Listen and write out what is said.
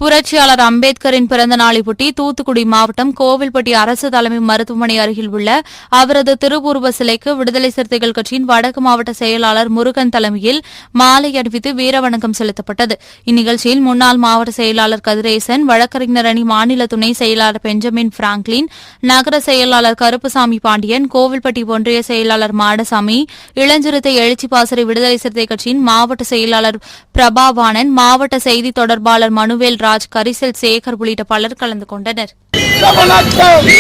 புரட்சியாளர் அம்பேத்கரின் பிறந்த நாளையொட்டி தூத்துக்குடி மாவட்டம் கோவில்பட்டி அரசு தலைமை மருத்துவமனை அருகில் உள்ள அவரது திருவுருவ சிலைக்கு விடுதலை சிறுத்தைகள் கட்சியின் வடக்கு மாவட்ட செயலாளர் முருகன் தலைமையில் மாலை அணிவித்து வீரவணக்கம் செலுத்தப்பட்டது. இந்நிகழ்ச்சியில் முன்னாள் மாவட்ட செயலாளர் கதிரேசன், வழக்கறிஞர் அணி மாநில துணை செயலாளர் பெஞ்சமின் பிராங்க்லின், நகர செயலாளர் கருப்புசாமி பாண்டியன், கோவில்பட்டி ஒன்றிய செயலாளர் மாடசாமி, இளஞ்சிறுத்தை எழுச்சி பாசறை விடுதலை சிறுத்தை கட்சியின் மாவட்ட செயலாளர் பிரபாவானன், மாவட்ட செய்தி தொடர்பாளர் மனுவேல் ராஜ், கரிசல் சேகர் உள்ளிட்ட பலர் கலந்து கொண்டனர். வீர வணக்கம்.